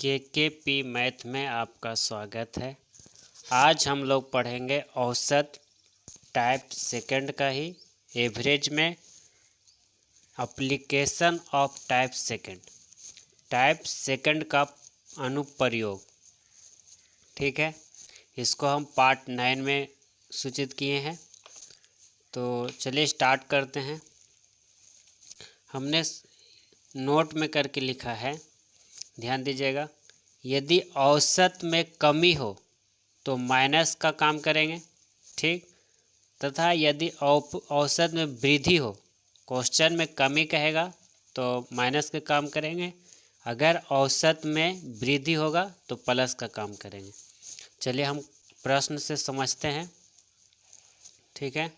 के मैथ में आपका स्वागत है। आज हम लोग पढ़ेंगे औसत टाइप सेकंड का ही एवरेज में एप्लीकेशन ऑफ टाइप सेकंड का अनुप्रयोग। ठीक है, इसको हम पार्ट 9 में सूचित किए हैं। तो चलिए स्टार्ट करते हैं। हमने नोट में करके लिखा है, ध्यान दीजिएगा। यदि औसत में कमी हो तो माइनस का काम करेंगे, ठीक। तथा यदि औसत में वृद्धि हो, क्वेश्चन में कमी कहेगा तो माइनस का काम करेंगे, अगर औसत में वृद्धि होगा तो प्लस का काम करेंगे। चलिए हम प्रश्न से समझते हैं। ठीक है,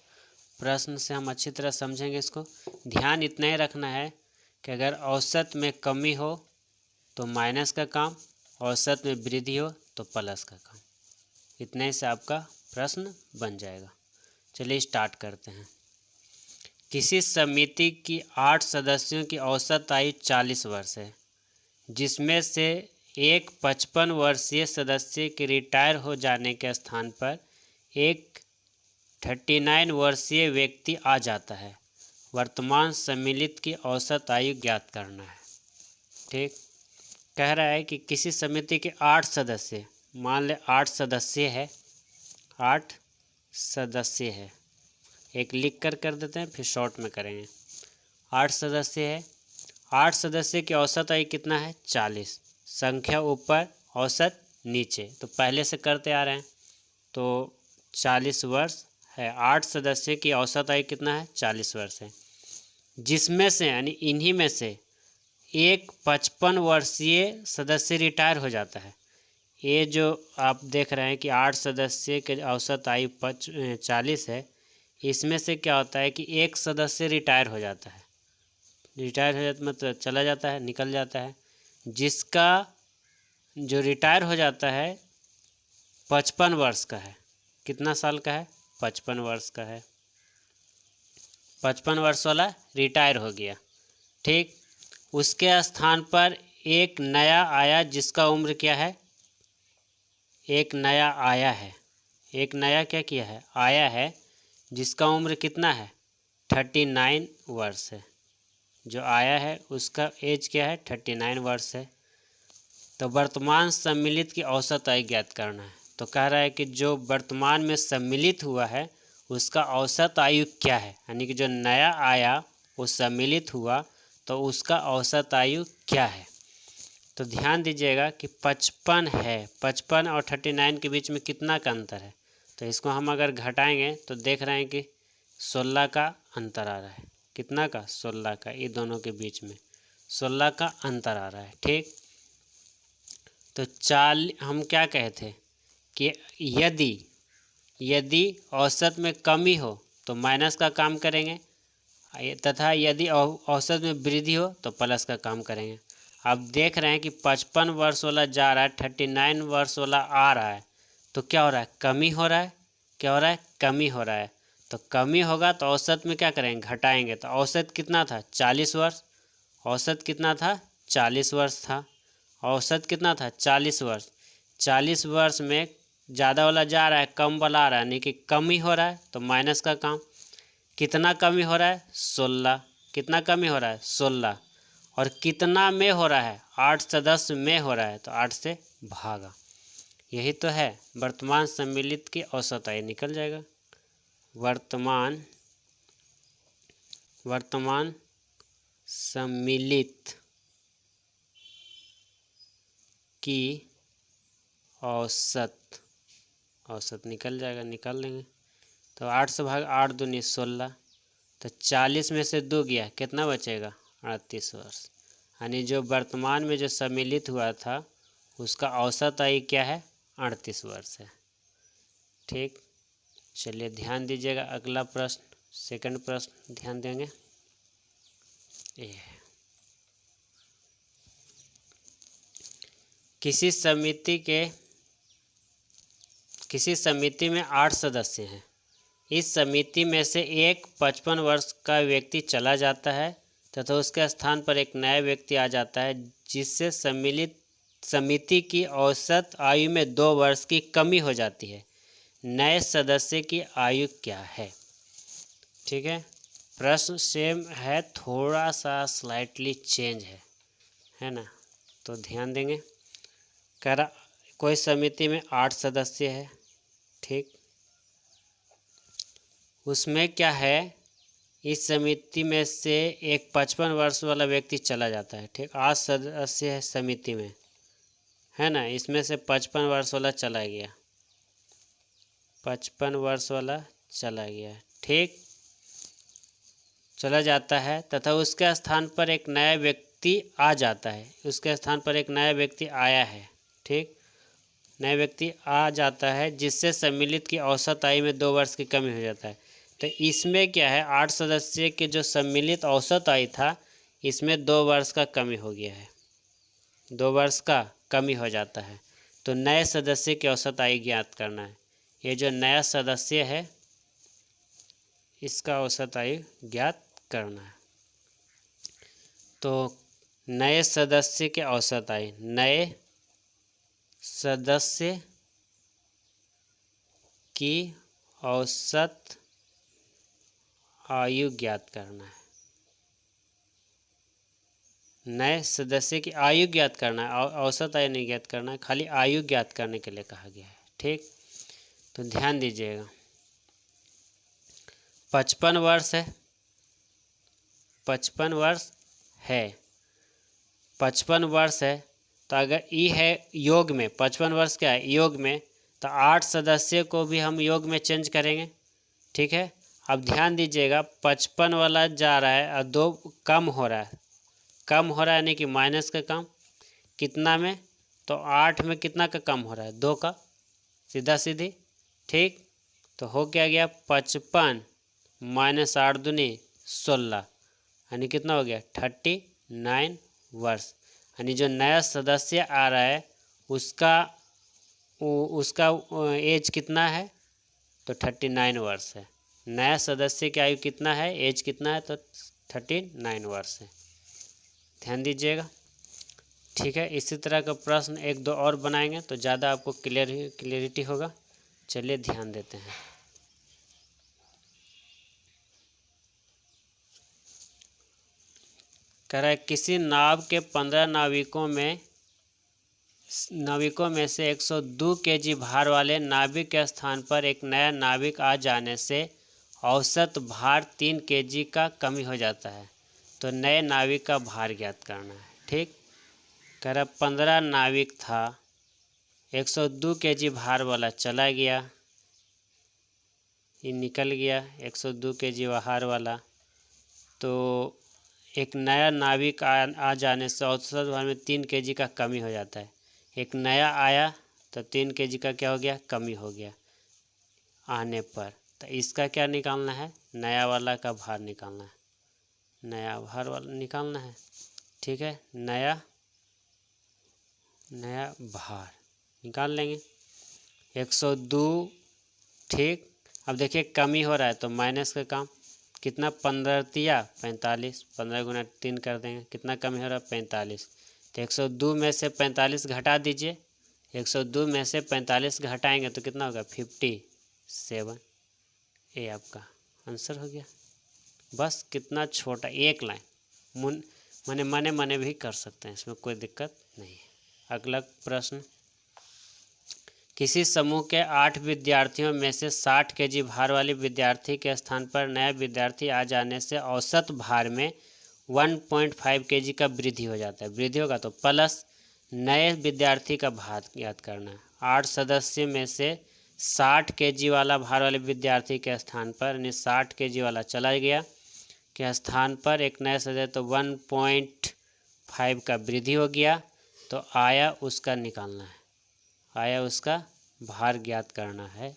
प्रश्न से हम अच्छी तरह समझेंगे इसको। ध्यान इतना ही रखना है कि अगर औसत में कमी हो तो माइनस का काम, औसत में वृद्धि हो तो प्लस का काम। इतने से आपका प्रश्न बन जाएगा। चलिए स्टार्ट करते हैं। किसी समिति की 8 सदस्यों की औसत आयु 40 वर्ष है, जिसमें से एक 55 वर्षीय सदस्य के रिटायर हो जाने के स्थान पर एक 39 वर्षीय व्यक्ति आ जाता है। वर्तमान सम्मिलित की औसत आयु ज्ञात करना है। ठीक, कह रहा है कि किसी समिति के 8 सदस्य, मान ले 8 सदस्य है, 8 सदस्य है, एक लिख कर देते हैं, फिर शॉर्ट में करेंगे। 8 सदस्य है, 8 सदस्य की औसत आयु कितना है? 40। संख्या ऊपर, औसत नीचे, तो पहले से करते आ रहे हैं, तो 40 वर्ष है। 8 सदस्य की औसत आयु कितना है? 40 वर्ष है, जिसमें से यानी इन्हीं में से एक 55 वर्षीय सदस्य रिटायर हो जाता है। ये जो आप देख रहे हैं कि 8 सदस्य के औसत आयु 40 है, इसमें से क्या होता है कि एक सदस्य रिटायर हो जाता है। रिटायर हो जाता मतलब चला जाता है, निकल जाता है। जिसका जो रिटायर हो जाता है 55 वर्ष का है। कितना साल का है? 55 वर्ष का है। 55 वर्ष वाला रिटायर हो गया, ठीक। उसके स्थान पर एक नया आया, जिसका उम्र क्या है? एक नया आया है, एक नया क्या किया है? आया है, जिसका उम्र कितना है? 39 वर्ष है। जो आया है उसका एज क्या है? 39 वर्ष है। तो वर्तमान सम्मिलित की औसत आयु ज्ञात करना है। तो कह रहा है कि जो वर्तमान में सम्मिलित हुआ है उसका औसत आयु क्या है, यानी कि जो नया आया वो सम्मिलित हुआ तो उसका औसत आयु क्या है। तो ध्यान दीजिएगा कि 55 है, 55 और 39 के बीच में कितना का अंतर है? तो इसको हम अगर घटाएंगे तो देख रहे हैं कि 16 का अंतर आ रहा है। कितना का? 16 का। ये दोनों के बीच में 16 का अंतर आ रहा है, ठीक। तो हम क्या कहे थे कि यदि औसत में कमी हो तो माइनस का काम करेंगे, तथा यदि औसत में वृद्धि हो तो प्लस का काम करेंगे। अब देख रहे हैं कि 55 वर्ष वाला जा रहा है, 39 वर्ष वाला आ रहा है, तो क्या हो रहा है? कमी हो रहा है। क्या हो रहा है? कमी हो रहा है। तो कमी होगा तो औसत में क्या करेंगे? घटाएंगे। तो औसत कितना था? 40 वर्ष। औसत कितना था? 40 वर्ष था। औसत कितना था? 40 वर्ष। 40 वर्ष में ज़्यादा वाला जा रहा है, कम वाला आ रहा है, यानी कि कमी हो रहा है, तो माइनस का काम। कितना कमी हो रहा है? 16। कितना कमी हो रहा है? 16। और कितना में हो रहा है? 8 सदस्य में हो रहा है, तो 8 से भागा। यही तो है वर्तमान सम्मिलित की औसत आयु, निकल जाएगा। वर्तमान सम्मिलित की औसत निकल जाएगा, निकाल लेंगे। तो 8 से भाग 8 दूनी 16, तो 40 में से 2 गया, कितना बचेगा? 38 वर्ष। यानी जो वर्तमान में जो सम्मिलित हुआ था उसका औसत आयु क्या है? 38 वर्ष है, ठीक। चलिए ध्यान दीजिएगा, अगला प्रश्न, सेकंड प्रश्न ध्यान देंगे। ये किसी समिति में 8 सदस्य हैं। इस समिति में से एक 55 वर्ष का व्यक्ति चला जाता है तथा उसके स्थान पर एक नया व्यक्ति आ जाता है, जिससे सम्मिलित समिति की औसत आयु में 2 वर्ष की कमी हो जाती है, नए सदस्य की आयु क्या है। ठीक है, प्रश्न सेम है, थोड़ा सा स्लाइटली चेंज है ना, तो ध्यान देंगे। कह रहा कोई समिति में 8 सदस्य है, ठीक, उसमें क्या है, इस समिति में से एक 55 वर्ष वाला व्यक्ति चला जाता है, ठीक, 8 सदस्य है समिति में, है ना, इसमें से 55 वर्ष वाला चला गया, 55 वर्ष वाला चला गया, ठीक, चला जाता है, तथा उसके स्थान पर एक नया व्यक्ति आ जाता है, उसके स्थान पर एक नया व्यक्ति आया है, ठीक, नया व्यक्ति आ जाता है जिससे सम्मिलित की औसत आयु में 2 वर्ष की कमी हो जाता है। तो इसमें क्या है, 8 सदस्य के जो सम्मिलित औसत आयु था, इसमें 2 वर्ष का कमी हो गया है, 2 वर्ष का कमी हो जाता है। तो नए सदस्य की औसत आयु ज्ञात करना है। ये जो नया सदस्य है इसका औसत आयु ज्ञात करना है। तो नए सदस्य के औसत आयु, नए सदस्य की औसत आयु ज्ञात करना है, नए सदस्य की आयु ज्ञात करना है, औसत आयु नहीं ज्ञात करना है, खाली आयु ज्ञात करने के लिए कहा गया है, ठीक। तो ध्यान दीजिएगा, 55 वर्ष है, 55 वर्ष है, 55 वर्ष है, तो अगर ई है योग में, 55 वर्ष क्या है योग में, तो 8 सदस्य को भी हम योग में चेंज करेंगे, ठीक है। अब ध्यान दीजिएगा, 55 वाला जा रहा है और 2 कम हो रहा है, कम हो रहा है यानी कि माइनस का कम, कितना में, तो 8 में कितना का कम हो रहा है, 2 का, सीधा सीधी, ठीक। तो हो क्या गया, 55 माइनस 8 दूनी 16, यानी कितना हो गया, 39 वर्ष। यानी जो नया सदस्य आ रहा है उसका एज कितना है, तो 39 वर्ष है। नया सदस्य की आयु कितना है, एज कितना है, तो 39 वर्ष है। ध्यान दीजिएगा, ठीक है। इसी तरह का प्रश्न 1-2 और बनाएंगे तो ज़्यादा आपको क्लियरिटी होगा। चलिए ध्यान देते हैं। कह रहा है किसी नाव के 15 नाविकों में से 102 केजी भार वाले नाविक के स्थान पर एक नया नाविक आ जाने से औसत भार 3 केजी का कमी हो जाता है। तो नए नाविक का भार ज्ञात करना है, ठीक। कह रहा 15 नाविक था, 102 केजी भार वाला चला गया, ये निकल गया 102 केजी भार वाला। तो एक नया नाविक आ जाने से औसत भार में 3 केजी का कमी हो जाता है। एक नया आया तो 3 केजी का क्या हो गया, कमी हो गया आने पर। तो इसका क्या निकालना है, नया वाला का भार निकालना है, नया भार वाला निकालना है, ठीक है। नया भार निकाल लेंगे 102, ठीक। अब देखिए कमी हो रहा है तो माइनस का काम, कितना 15 तिया 45, 15 गुना 3 कर देंगे, कितना कमी हो रहा है 45। तो 102 में से 45 घटा दीजिए, 102 में से 45 घटाएंगे तो कितना होगा 57। ये आपका आंसर हो गया। बस कितना छोटा, एक लाइन मने भी कर सकते हैं, इसमें कोई दिक्कत नहीं है। अगला प्रश्न, किसी समूह के 8 विद्यार्थियों में से 60 केजी भार वाले विद्यार्थी के स्थान पर नया विद्यार्थी आ जाने से औसत भार में 1.5 केजी का वृद्धि हो जाता है। वृद्धि होगा तो प्लस नए विद्यार्थी का भार याद करना है। 8 सदस्य में से 60 केजी वाला भार वाले विद्यार्थी के स्थान पर, यानी 60 केजी वाला चला गया के स्थान पर एक नया सदस्य, तो 1.5 का वृद्धि हो गया। तो आया उसका निकालना है, आया उसका भार ज्ञात करना है।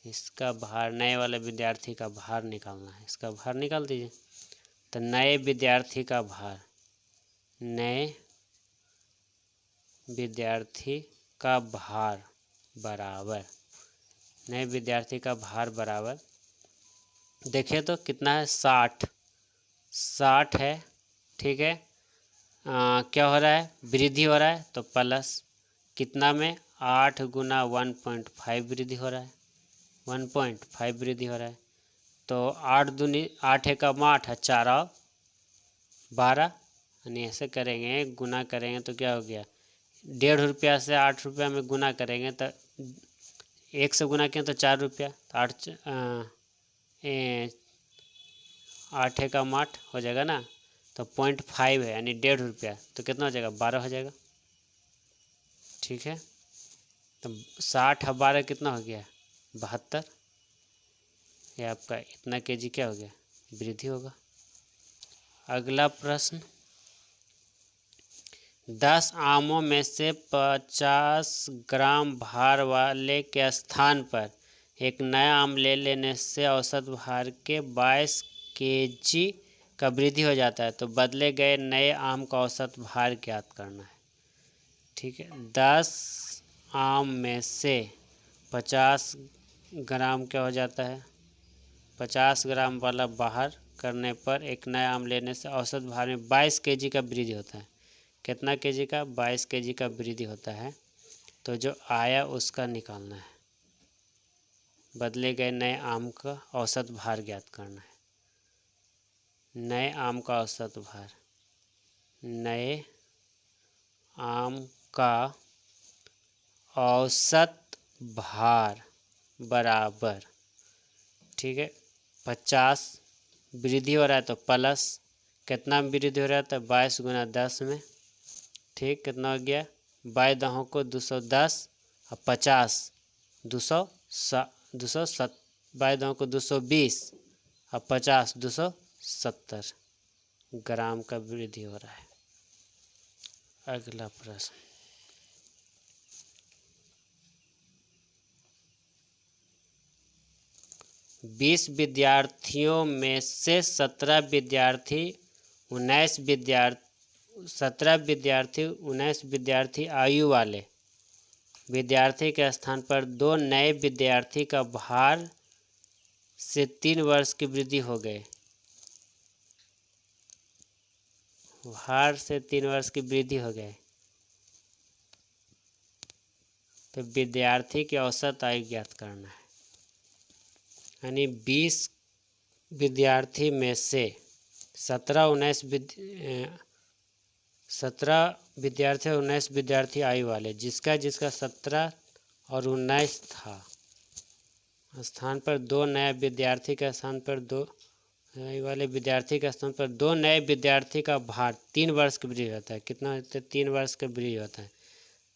इसका भार, नए वाले विद्यार्थी का भार निकालना है, इसका भार निकाल दीजिए। तो नए विद्यार्थी का भार, नए विद्यार्थी का भार बराबर, नए विद्यार्थी का भार बराबर, देखिए तो कितना है 60 है, ठीक है। क्या हो रहा है, वृद्धि हो रहा है, तो प्लस कितना में 8 गुना 1.5 वृद्धि हो रहा है, 1.5 वृद्धि हो रहा है। तो 8 दूनी 8 एकम 8 4 और 12, यानी ऐसे करेंगे गुना करेंगे तो क्या हो गया, 1.5 रुपया से 8 रुपया में गुना करेंगे तो 1 से गुना किया तो 4 रुपया, तो 8 एकम 8 हो जाएगा ना, तो 0.5 है यानी 1.5 रुपया, तो कितना हो जाएगा 12 हो जाएगा। ठीक है, तो 60 और 12 कितना हो गया 72, ये आपका इतना केजी क्या हो गया वृद्धि होगा। अगला प्रश्न, 10 आमों में से 50 ग्राम भार वाले के स्थान पर एक नया आम ले लेने से औसत भार के 22 केजी का वृद्धि हो जाता है, तो बदले गए नए आम का औसत भार ज्ञात करना है। ठीक है, 10 आम में से 50 ग्राम क्या हो जाता है, 50 ग्राम वाला बाहर करने पर एक नया आम लेने से औसत भार में 22 केजी का वृद्धि होता है। कितना केजी का, 22 केजी का वृद्धि होता है। तो जो आया उसका निकालना है, बदले गए नए आम का औसत भार ज्ञात करना है। नए आम का औसत भार, नए आम का औसत भार बराबर, ठीक है, 50 वृद्धि हो रहा है तो प्लस कितना वृद्धि हो रहा है, तो 22 गुना 10 में, ठीक, कितना हो गया 22 दहों को 210 और 50 207, 22 दहों को 220 और 50 270 ग्राम का वृद्धि हो रहा है। अगला प्रश्न, बीस विद्यार्थियों में से 17 विद्यार्थी 19 विद्यार्थी आयु वाले विद्यार्थी के स्थान पर 2 नए विद्यार्थी का भार से 3 वर्ष की वृद्धि हो गए, भार से 3 वर्ष की वृद्धि हो गए, तो विद्यार्थी की औसत आयु ज्ञात करना है। यानी 20 विद्यार्थी में से 17 विद्यार्थी और 19 विद्यार्थी आयु वाले, जिसका 17 और 19 था, स्थान पर 2 नए विद्यार्थी के स्थान पर 2 आयु वाले विद्यार्थी के स्थान पर 2 नए विद्यार्थी का भार 3 वर्ष की वृद्धि होता है। कितना होता है, 3 वर्ष का वृद्धि होता है।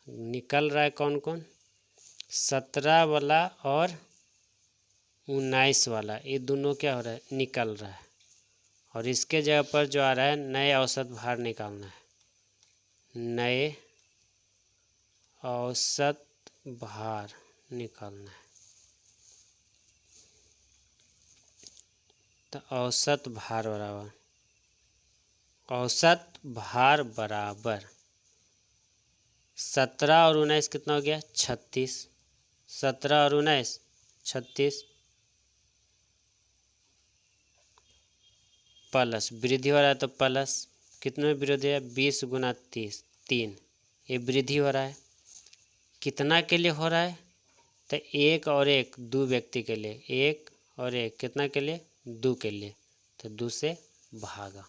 निकल रहा है कौन कौन, 17 वाला और 19 वाला, ये दोनों क्या हो रहा है निकल रहा है, और इसके जगह पर जो आ रहा है नए औसत भार निकालना है, नए औसत भार निकालना है। तो औसत भार बराबर 17 और 19 कितना हो गया 36, 17 और 19 36, प्लस वृद्धि हो रहा है तो प्लस कितने में वृद्धि है 20 गुना 30 3, ये वृद्धि हो रहा है। कितना के लिए हो रहा है, तो 1 और 1 2 व्यक्ति के लिए, 1 और 1 कितना के लिए 2 के लिए, तो 2 से भागा,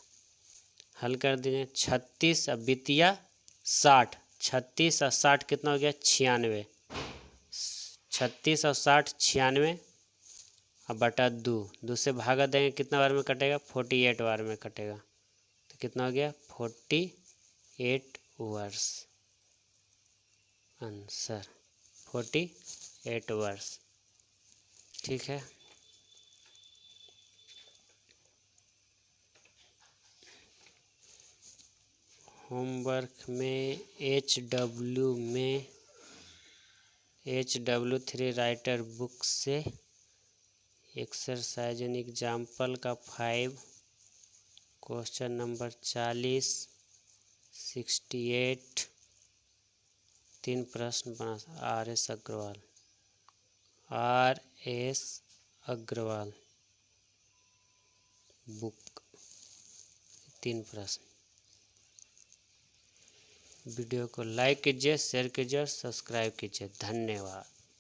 हल कर दीजिए। 36 और बितिया 60, 36 और 60 कितना हो गया 96, 36 और 60 96 और बटा 2 से भागा देंगे, कितना बार में कटेगा 48 बार में कटेगा, तो कितना हो गया 48 वर्ष, आंसर 48 वर्ष। ठीक है, होमवर्क में HW3 राइटर बुक से एक्सरसाइज एंड एग्जाम्पल का 5 क्वेश्चन नंबर 40 68 3 प्रश्न बना, RS अग्रवाल बुक 3 प्रश्न। वीडियो को लाइक कीजिए, शेयर कीजिए और सब्सक्राइब कीजिए। धन्यवाद।